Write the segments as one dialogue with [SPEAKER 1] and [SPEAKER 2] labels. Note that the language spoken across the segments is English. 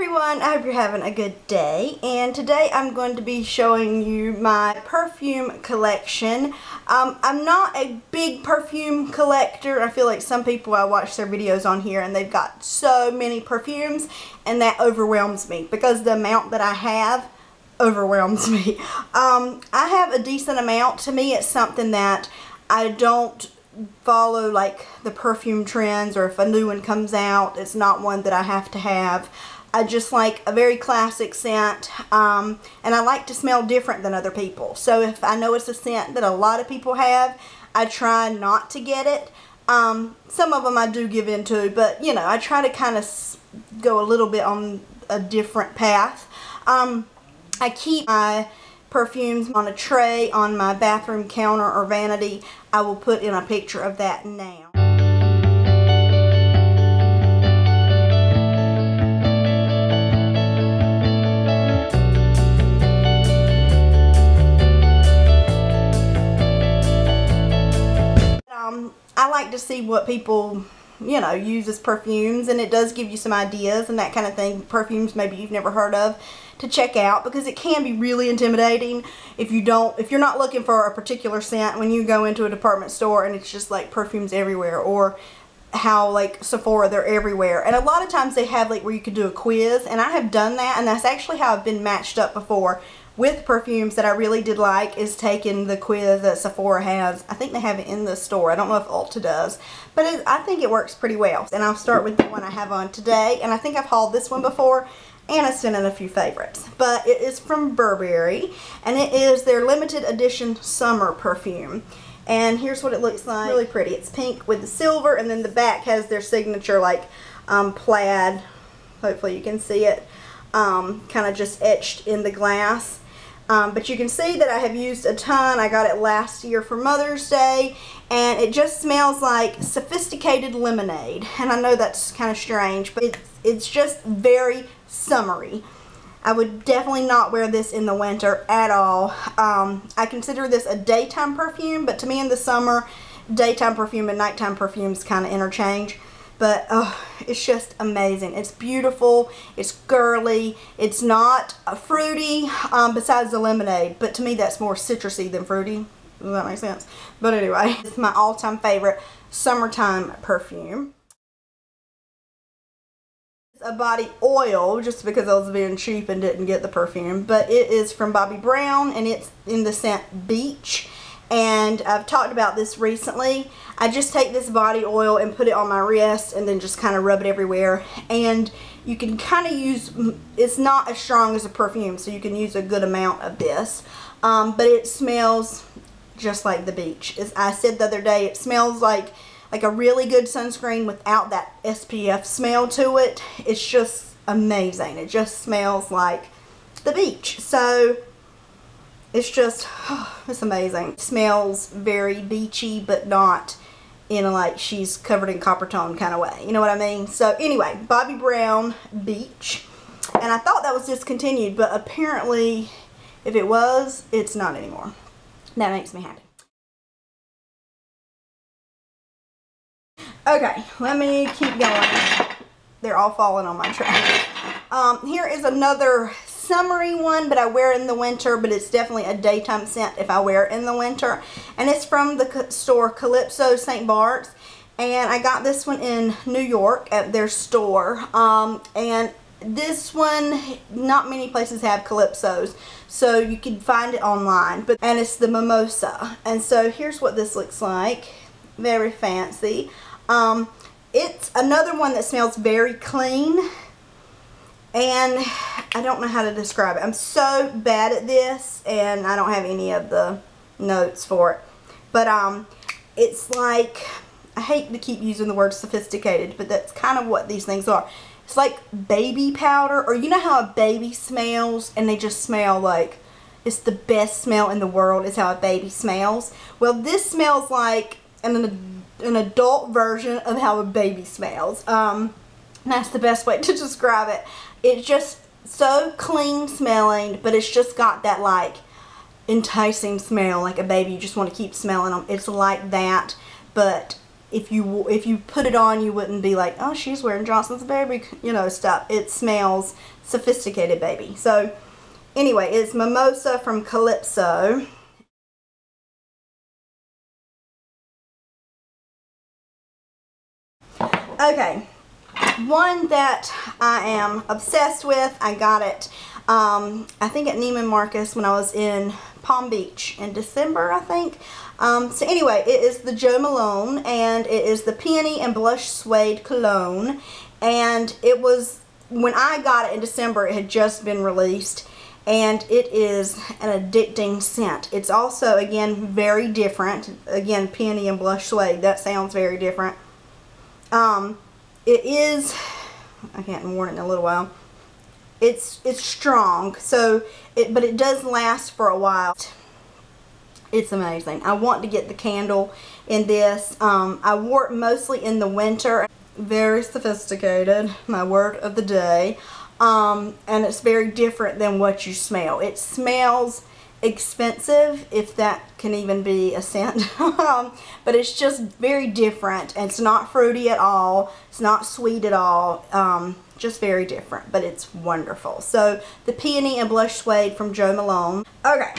[SPEAKER 1] everyone, I hope you're having a good day, and today I'm going to be showing you my perfume collection. I'm not a big perfume collector. I feel like some people, I watch their videos on here and they've got so many perfumes and that overwhelms me because the amount that I have overwhelms me. I have a decent amount. To me, it's something that I don't follow like the perfume trends, or if a new one comes out, it's not one that I have to have. I just like a very classic scent, and I like to smell different than other people. So if I know it's a scent that a lot of people have, I try not to get it. Some of them I do give into, but you know, I try to kind of go a little bit on a different path. I keep my perfumes on a tray on my bathroom counter or vanity. I will put in a picture of that now. I like to see what people, you know, use as perfumes, and it does give you some ideas and that kind of thing. Perfumes maybe you've never heard of to check out, because it can be really intimidating if you're not looking for a particular scent when you go into a department store and it's just like perfumes everywhere, or how like Sephora, they're everywhere. And a lot of times they have like where you could do a quiz, and I have done that, and that's actually how I've been matched up before with perfumes that I really did like, is taking the quiz that Sephora has. I think they have it in the store. I don't know if Ulta does, but I think it works pretty well. And I'll start with the one I have on today, and I think I've hauled this one before, and I sent in a few favorites. But it is from Burberry, and it is their limited edition summer perfume. And here's what it looks like. Really pretty. It's pink with the silver, and then the back has their signature like plaid. Hopefully you can see it. Kind of just etched in the glass. But you can see that I have used a ton. I got it last year for Mother's Day, and it just smells like sophisticated lemonade. And I know that's kind of strange, but it's just very summery. I would definitely not wear this in the winter at all. I consider this a daytime perfume, but to me in the summer, daytime perfume and nighttime perfumes kind of interchange. But it's just amazing. It's beautiful. It's girly. It's not fruity besides the lemonade. But to me, that's more citrusy than fruity. Does that make sense? But anyway, it's my all-time favorite summertime perfume. It's a body oil, just because I was being cheap and didn't get the perfume. But it is from Bobbi Brown, and it's in the scent Beach. And I've talked about this recently. I just take this body oil and put it on my wrist and then just kind of rub it everywhere. And you can kind of use, it's not as strong as a perfume, so you can use a good amount of this. But it smells just like the beach. As I said the other day, it smells like a really good sunscreen without that SPF smell to it. It's just amazing. It just smells like the beach. So it's just, it's amazing. It smells very beachy, but not in a like she's covered in copper tone kind of way. You know what I mean? So anyway, Bobbi Brown Beach. And I thought that was discontinued, but apparently if it was, it's not anymore. That makes me happy. Okay, let me keep going. They're all falling on my track. Here is another summery one, but I wear it in the winter, but it's definitely a daytime scent if I wear it in the winter. And it's from the store Calypso St Barth, and I got this one in New York at their store. And this one, not many places have Calypsos, so you can find it online. And it's the Mimosa. And so here's what this looks like. Very fancy. It's another one that smells very clean. And I don't know how to describe it. I'm so bad at this, and I don't have any of the notes for it. But it's like, I hate to keep using the word sophisticated, but that's kind of what these things are. It's like baby powder, or you know how a baby smells and they just smell like it's the best smell in the world is how a baby smells. Well, this smells like an adult version of how a baby smells. That's the best way to describe it. It's just so clean smelling, but it's just got that like enticing smell like a baby. You just want to keep smelling them. It's like that, but if you put it on, you wouldn't be like, oh, she's wearing Johnson's Baby, you know, stuff. It smells sophisticated, baby. So anyway, it's Mimosa from Calypso. Okay, one that I am obsessed with. I got it, I think at Neiman Marcus when I was in Palm Beach in December, I think. So anyway, it is the Jo Malone, and it is the Peony and Blush Suede Cologne. And it was, when I got it in December, it had just been released. And it is an addicting scent. It's also, again, very different. Again, Peony and Blush Suede. That sounds very different. It is, I haven't worn it in a little while. It's strong, so but it does last for a while. It's amazing. I want to get the candle in this. I wore it mostly in the winter. Very sophisticated, my word of the day. And it's very different than what you smell. It smells expensive, if that can even be a scent. But it's just very different. It's not fruity at all. It's not sweet at all. Just very different, but it's wonderful. So the Peony and Blush Suede from Jo Malone. Okay,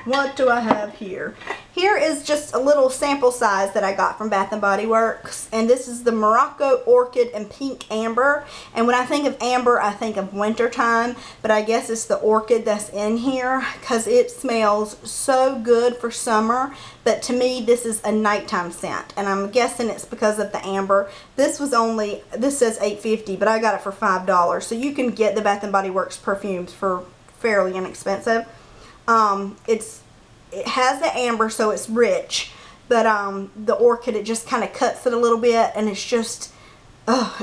[SPEAKER 1] what do I have here? Here is just a little sample size that I got from Bath & Body Works, and this is the Morocco Orchid and Pink Amber. And when I think of amber, I think of winter time, but I guess it's the orchid that's in here because it smells so good for summer. But to me, this is a nighttime scent, and I'm guessing it's because of the amber. This was only, this says $8.50, but I got it for $5, so you can get the Bath & Body Works perfumes for fairly inexpensive. It has the amber, so it's rich, but the orchid, it just kind of cuts it a little bit, and it's just,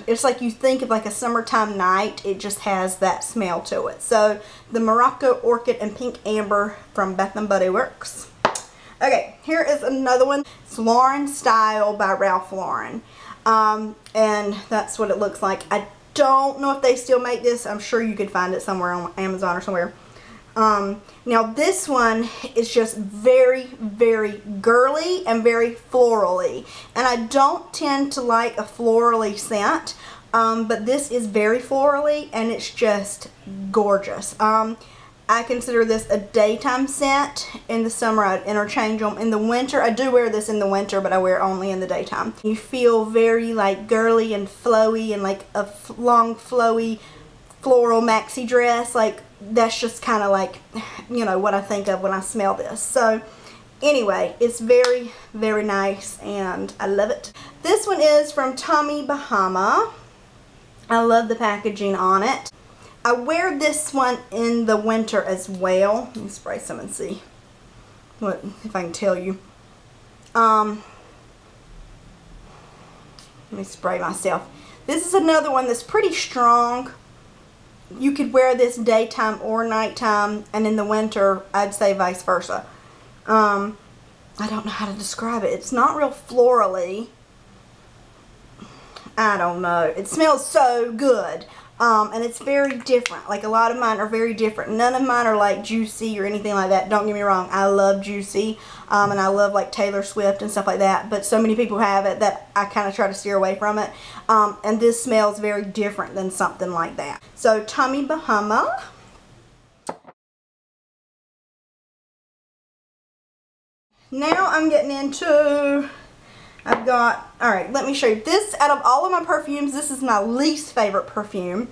[SPEAKER 1] it's like you think of like a summertime night. It just has that smell to it. So the Morocco Orchid and Pink Amber from Bath & Body Works. Okay, here is another one. It's Lauren Style by Ralph Lauren, and that's what it looks like. I don't know if they still make this. I'm sure you could find it somewhere on Amazon or somewhere. Now this one is just very, very girly and very florally, and I don't tend to like a florally scent, but this is very florally, and it's just gorgeous. I consider this a daytime scent. In the summer I'd interchange them. In the winter, I do wear this in the winter, but I wear it only in the daytime. You feel very like girly and flowy, and like a long flowy floral maxi dress. Like, that's just kind of like, you know, what I think of when I smell this. So anyway, it's very, very nice, and I love it. This one is from Tommy Bahama. I love the packaging on it. I wear this one in the winter as well. Let me spray some and see what, if I can tell you. Let me spray myself. This is another one that's pretty strong. You could wear this daytime or nighttime, and in the winter, I'd say vice versa. I don't know how to describe it. It's not real florally. I don't know. It smells so good. And it's very different. Like, a lot of mine are very different. None of mine are like juicy or anything like that. Don't get me wrong. I love juicy. And I love like Taylor Swift and stuff like that. But so many people have it that I kind of try to steer away from it. And this smells very different than something like that. So Tommy Bahama. Now I'm getting into, I've got, alright, let me show you. This, out of all of my perfumes, this is my least favorite perfume.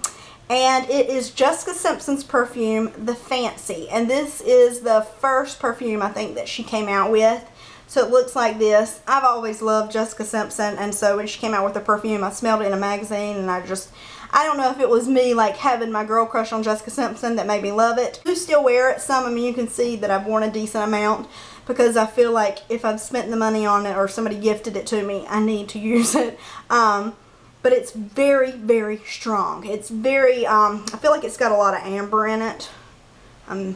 [SPEAKER 1] And it is Jessica Simpson's perfume, the Fancy. And this is the first perfume, I think, that she came out with. So it looks like this. I've always loved Jessica Simpson, and so when she came out with the perfume, I smelled it in a magazine, and I don't know if it was me like having my girl crush on Jessica Simpson that made me love it. I do still wear it. Some of you can see that I've worn a decent amount, because I feel like if I've spent the money on it or somebody gifted it to me, I need to use it. But it's very, very strong. It's very, I feel like it's got a lot of amber in it.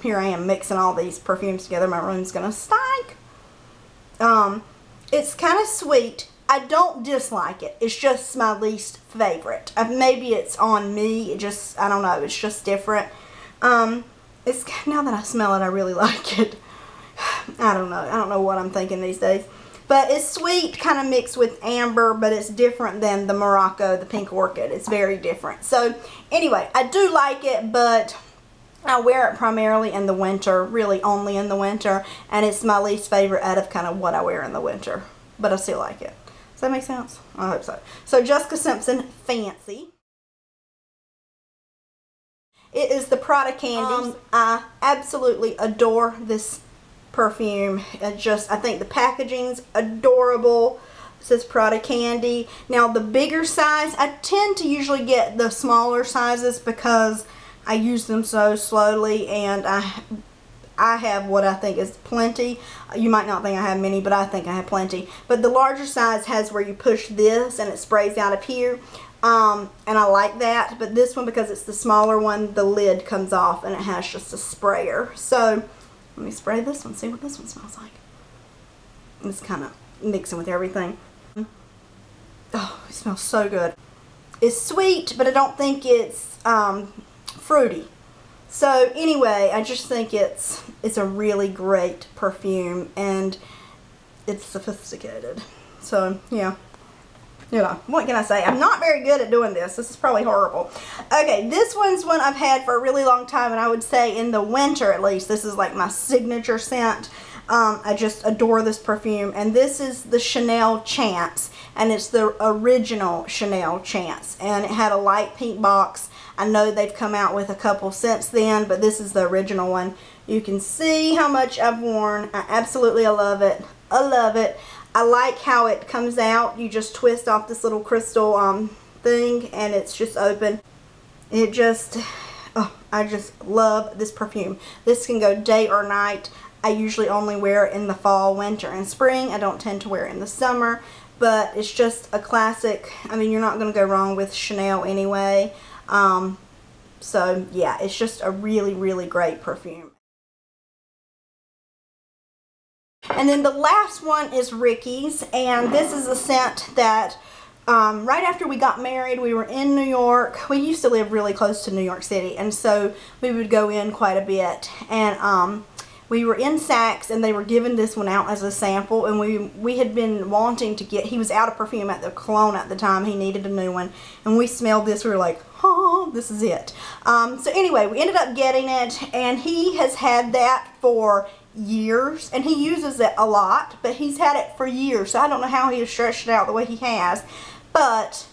[SPEAKER 1] Here I am mixing all these perfumes together. My room's going to stink. It's kind of sweet. I don't dislike it. It's just my least favorite. Maybe it's on me. It just, I don't know. It's just different. It's, now that I smell it, I really like it. I don't know. I don't know what I'm thinking these days. But it's sweet, kind of mixed with amber, but it's different than the Morocco, the pink orchid. It's very different. So anyway, I do like it, but I wear it primarily in the winter, really only in the winter, and it's my least favorite out of kind of what I wear in the winter, but I still like it. Does that make sense? I hope so. So Xoxo Simpson Fancy. It is the Prada Candy. I absolutely adore this perfume. I think the packaging's adorable. It says Prada Candy. Now the bigger size, I tend to usually get the smaller sizes because I use them so slowly, and I have what I think is plenty. You might not think I have many, but I think I have plenty. But the larger size has where you push this and it sprays out of here. And I like that. But this one, because it's the smaller one, the lid comes off and it has just a sprayer. So let me spray this one, see what this one smells like. It's kind of mixing with everything. Oh, it smells so good. It's sweet, but I don't think it's fruity. So anyway, I just think it's a really great perfume, and it's sophisticated. So yeah, you know, what can I say? I'm not very good at doing this. This is probably horrible. Okay, this one's one I've had for a really long time, and I would say in the winter at least, this is like my signature scent. I just adore this perfume, and this is the Chanel Chance, and it's the original Chanel Chance, and it had a light pink box. I know they've come out with a couple since then, but this is the original one. You can see how much I've worn. I love it. I love it. I like how it comes out. You just twist off this little crystal thing, and it's just open. It just, oh, I just love this perfume. This can go day or night. I usually only wear it in the fall, winter, and spring. I don't tend to wear it in the summer, but it's just a classic. I mean, you're not going to go wrong with Chanel anyway. So yeah, it's just a really, really great perfume. And then the last one is Ricky's, and this is a scent that right after we got married, we were in New York. We used to live really close to New York City, and so we would go in quite a bit, and we were in Saks, and they were giving this one out as a sample, and we had been wanting to get, he was out of perfume at the cologne at the time, he needed a new one, and we smelled this, we were like, oh, this is it. So anyway, we ended up getting it, and he has had that for years, and he uses it a lot, but he's had it for years, so I don't know how he has stretched it out the way he has, but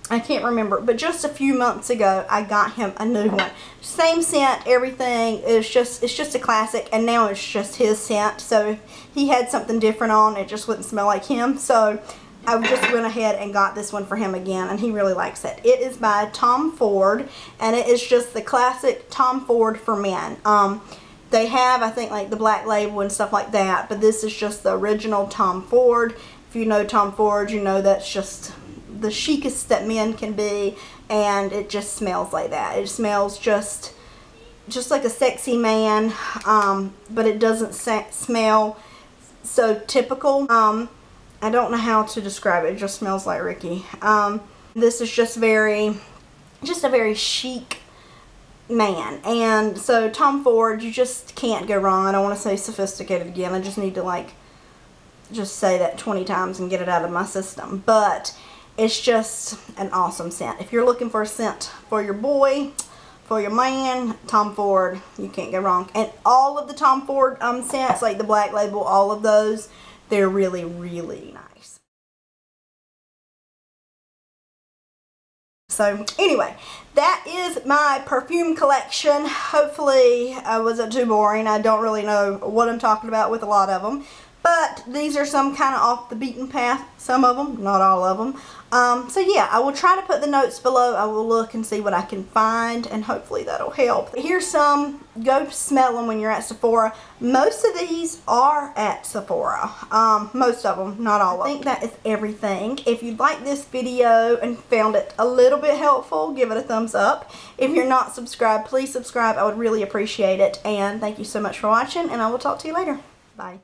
[SPEAKER 1] I can't remember, but just a few months ago I got him a new one. Same scent, everything. It's just a classic, and now it's just his scent, so if he had something different on, it just wouldn't smell like him. So I just went ahead and got this one for him again, and he really likes it. It is by Tom Ford, and it is just the classic Tom Ford for men. They have, I think, like the black label and stuff like that, but this is just the original Tom Ford. If you know Tom Ford, you know that's just the chicest that men can be, and it just smells like that. It smells just like a sexy man, but it doesn't smell so typical. I don't know how to describe it. It just smells like Ricky. This is just a very chic man, and so Tom Ford, you just can't go wrong. I don't want to say sophisticated again. I just need to like just say that 20 times and get it out of my system, but it's just an awesome scent. If you're looking for a scent for your boy, for your man, Tom Ford, you can't go wrong. And all of the Tom Ford scents, like the black label, all of those, they're really, really nice. So anyway, that is my perfume collection. Hopefully I wasn't too boring. I don't really know what I'm talking about with a lot of them. But these are some kind of off the beaten path. Some of them, not all of them. So yeah, I will try to put the notes below. I will look and see what I can find, and hopefully that'll help. Here's some. Go smell them when you're at Sephora. Most of these are at Sephora. Most of them, not all of them. I think that is everything. If you liked this video and found it a little bit helpful, give it a thumbs up. If you're not subscribed, please subscribe. I would really appreciate it. And thank you so much for watching, and I will talk to you later. Bye.